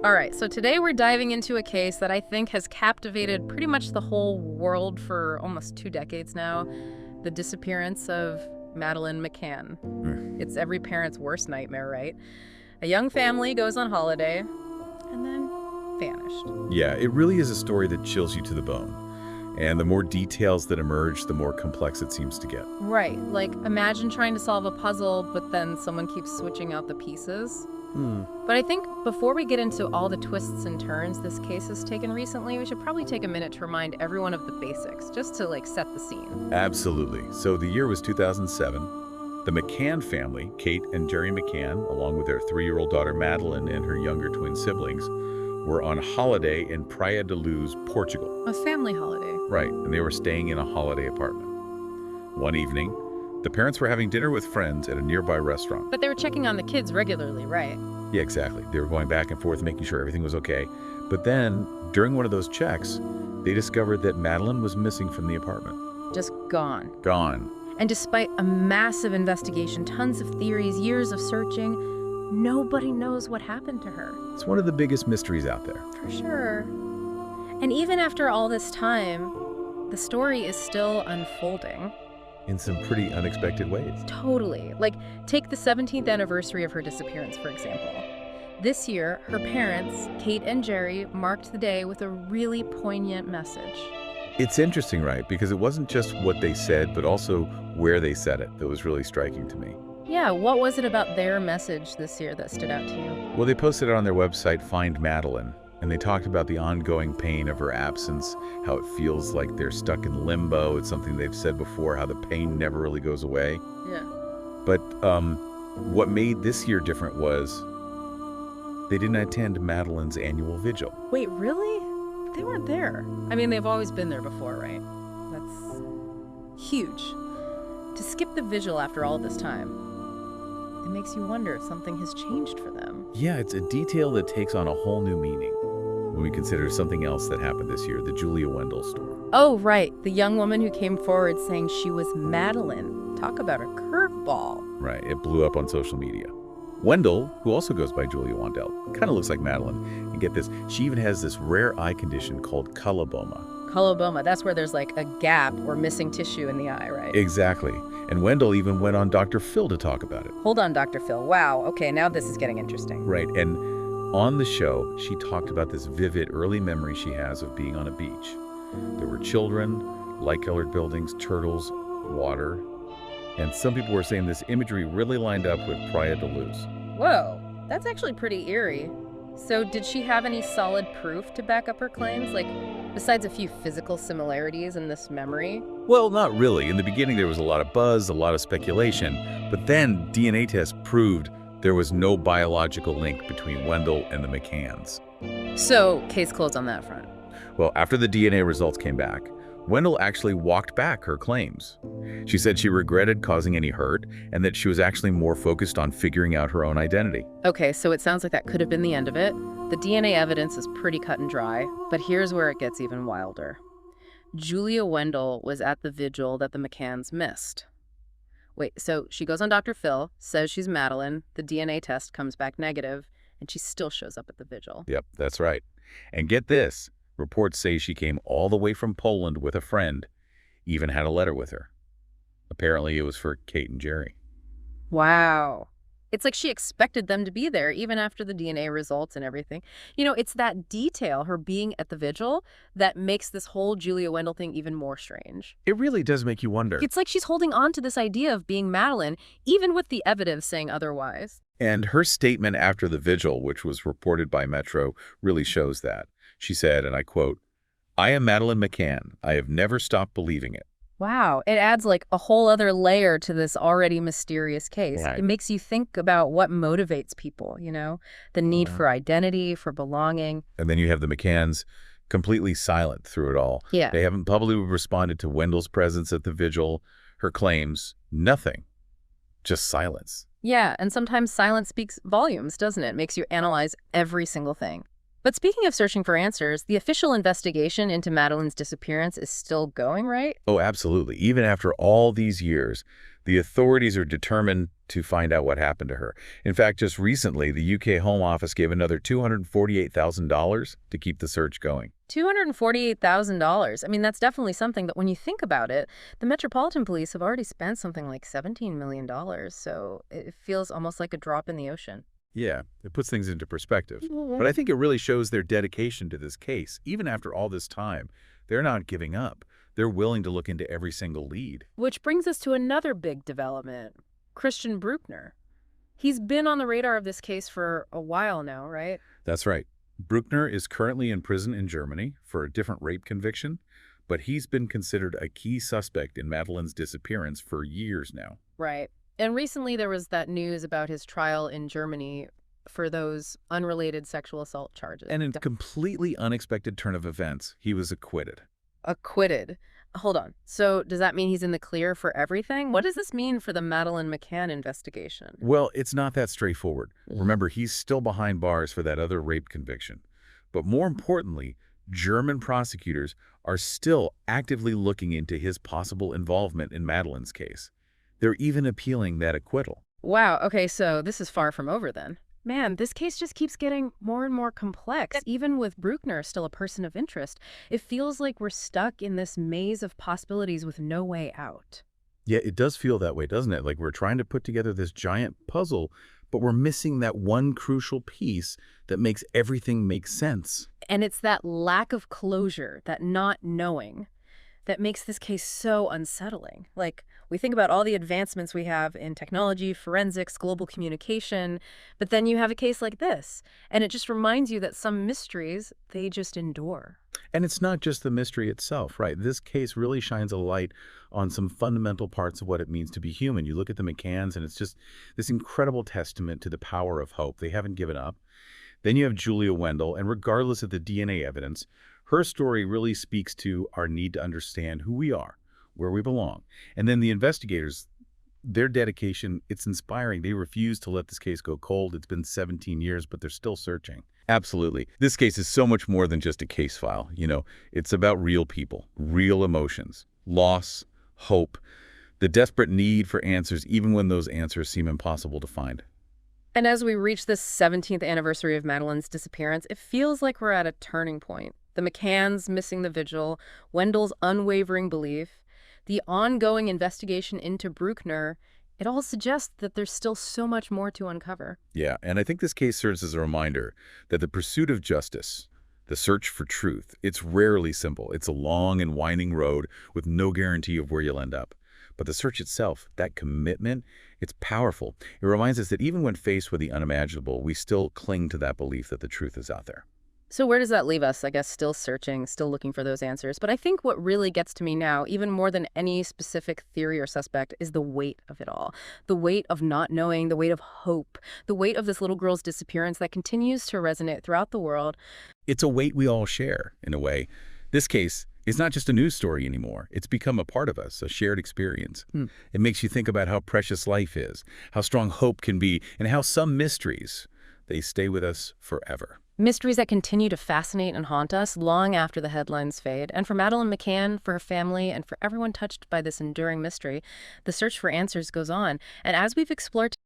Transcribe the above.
All right, so today we're diving into a case that I think has captivated pretty much the whole world for almost 2 decades now, the disappearance of Madeleine McCann. Mm. It's every parent's worst nightmare, right? A young family goes on holiday and then vanished. Yeah, it really is a story that chills you to the bone. And the more details that emerge, the more complex it seems to get. Right, like imagine trying to solve a puzzle, but then someone keeps switching out the pieces. But I think before we get into all the twists and turns this case has taken recently, we should probably take a minute to remind everyone of the basics, just to set the scene. Absolutely. So the year was 2007. The McCann family, Kate and Jerry McCann, along with their 3-year-old daughter Madeleine and her younger twin siblings, were on holiday in Praia da Luz, Portugal. A family holiday. Right, and they were staying in a holiday apartment. One evening, the parents were having dinner with friends at a nearby restaurant. But they were checking on the kids regularly, right? Yeah, exactly. They were going back and forth, making sure everything was okay. But then, during one of those checks, they discovered that Madeleine was missing from the apartment. Just gone. Gone. And despite a massive investigation, tons of theories, years of searching, nobody knows what happened to her. It's one of the biggest mysteries out there. For sure. And even after all this time, the story is still unfolding. In some pretty unexpected ways. Totally. Like, take the 17th anniversary of her disappearance, for example. This year, her parents, Kate and Jerry, marked the day with a really poignant message. It's interesting, right? Because it wasn't just what they said, but also where they said it that was really striking to me. Yeah, what was it about their message this year that stood out to you? Well, they posted it on their website, Find Madeleine, and they talked about the ongoing pain of her absence, how it feels like they're stuck in limbo. It's something they've said before, how the pain never really goes away. Yeah. But what made this year different was they didn't attend Madeleine's annual vigil. Wait, really? They weren't there. I mean, they've always been there before, right? That's huge. To skip the vigil after all this time, it makes you wonder if something has changed for them. Yeah, it's a detail that takes on a whole new meaning when we consider something else that happened this year, the Julia Wendell story. Oh, right. The young woman who came forward saying she was Madeleine. Talk about a curveball. Right, it blew up on social media. Wendell, who also goes by Julia Wendell, kind of looks like Madeleine. And get this, she even has this rare eye condition called coloboma. Coloboma, that's where there's like a gap or missing tissue in the eye, right? Exactly. And Wendell even went on Dr. Phil to talk about it. Hold on, Dr. Phil. Wow. Okay, now this is getting interesting. Right, and on the show, she talked about this vivid early memory she has of being on a beach. There were children, light-colored buildings, turtles, water, and some people were saying this imagery really lined up with Praia da Luz. Whoa, that's actually pretty eerie. So did she have any solid proof to back up her claims? Like, besides a few physical similarities in this memory? Well, not really. In the beginning, there was a lot of buzz, a lot of speculation, but then DNA tests proved there was no biological link between Wendell and the McCanns. So, case closed on that front. Well, after the DNA results came back, Wendell actually walked back her claims. She said she regretted causing any hurt and that she was actually more focused on figuring out her own identity. Okay, so it sounds like that could have been the end of it. The DNA evidence is pretty cut and dry, but here's where it gets even wilder. Julia Wendell was at the vigil that the McCanns missed. Wait, so she goes on Dr. Phil, says she's Madeleine, the DNA test comes back negative, and she still shows up at the vigil. Yep, that's right. And get this, reports say she came all the way from Poland with a friend, even had a letter with her. Apparently it was for Kate and Jerry. Wow. It's like she expected them to be there, even after the DNA results and everything. You know, it's that detail, her being at the vigil, that makes this whole Julia Wendell thing even more strange. It really does make you wonder. It's like she's holding on to this idea of being Madeleine, even with the evidence saying otherwise. And her statement after the vigil, which was reported by Metro, really shows that. She said, and I quote, "I am Madeleine McCann. I have never stopped believing it." Wow, it adds like a whole other layer to this already mysterious case. Right. It makes you think about what motivates people, you know, the need for identity, for belonging. And then you have the McCanns completely silent through it all. Yeah. They haven't publicly responded to Wendell's presence at the vigil, her claims, nothing, just silence. Yeah, and sometimes silence speaks volumes, doesn't it? It makes you analyze every single thing. But speaking of searching for answers, the official investigation into Madeleine's disappearance is still going, right? Oh, absolutely. Even after all these years, the authorities are determined to find out what happened to her. In fact, just recently, the UK Home Office gave another $248,000 to keep the search going. $248,000. I mean, that's definitely something, but when you think about it, the Metropolitan Police have already spent something like $17 million, so it feels almost like a drop in the ocean. Yeah, it puts things into perspective. But I think it really shows their dedication to this case. Even after all this time, they're not giving up. They're willing to look into every single lead. Which brings us to another big development, Christian Bruckner. He's been on the radar of this case for a while now, right? That's right. Bruckner is currently in prison in Germany for a different rape conviction, but he's been considered a key suspect in Madeleine's disappearance for years now. Right. And recently there was that news about his trial in Germany for those unrelated sexual assault charges. And in a completely unexpected turn of events, he was acquitted. Acquitted. Hold on. So does that mean he's in the clear for everything? What does this mean for the Madeleine McCann investigation? Well, it's not that straightforward. Remember, he's still behind bars for that other rape conviction. But more importantly, German prosecutors are still actively looking into his possible involvement in Madeleine's case. They're even appealing that acquittal. Wow. Okay, so this is far from over then. Man, this case just keeps getting more and more complex. Even with Bruckner still a person of interest, it feels like we're stuck in this maze of possibilities with no way out. Yeah, it does feel that way, doesn't it? Like we're trying to put together this giant puzzle, but we're missing that one crucial piece that makes everything make sense. And it's that lack of closure, that not knowing, that makes this case so unsettling. Like, we think about all the advancements we have in technology, forensics, global communication, but then you have a case like this, and it just reminds you that some mysteries, they just endure. And it's not just the mystery itself, right? This case really shines a light on some fundamental parts of what it means to be human. You look at the McCanns, and it's just this incredible testament to the power of hope. They haven't given up. Then you have Julia Wendell, and regardless of the DNA evidence, her story really speaks to our need to understand who we are, where we belong. And then the investigators, their dedication, it's inspiring. They refuse to let this case go cold. It's been 17 years, but they're still searching. Absolutely. This case is so much more than just a case file. You know, it's about real people, real emotions, loss, hope, the desperate need for answers, even when those answers seem impossible to find. And as we reach this 17th anniversary of Madeleine's disappearance, it feels like we're at a turning point. The McCanns missing the vigil, Wendell's unwavering belief, the ongoing investigation into Bruckner, it all suggests that there's still so much more to uncover. Yeah, and I think this case serves as a reminder that the pursuit of justice, the search for truth, it's rarely simple. It's a long and winding road with no guarantee of where you'll end up. But the search itself, that commitment, it's powerful. It reminds us that even when faced with the unimaginable, we still cling to that belief that the truth is out there. So where does that leave us? I guess still searching, still looking for those answers. But I think what really gets to me now, even more than any specific theory or suspect, is the weight of it all. The weight of not knowing, the weight of hope, the weight of this little girl's disappearance that continues to resonate throughout the world. It's a weight we all share, in a way. This case is not just a news story anymore. It's become a part of us, a shared experience. It makes you think about how precious life is, how strong hope can be, and how some mysteries, they stay with us forever. Mysteries that continue to fascinate and haunt us long after the headlines fade. And for Madeleine McCann, for her family, and for everyone touched by this enduring mystery, the search for answers goes on. And as we've explored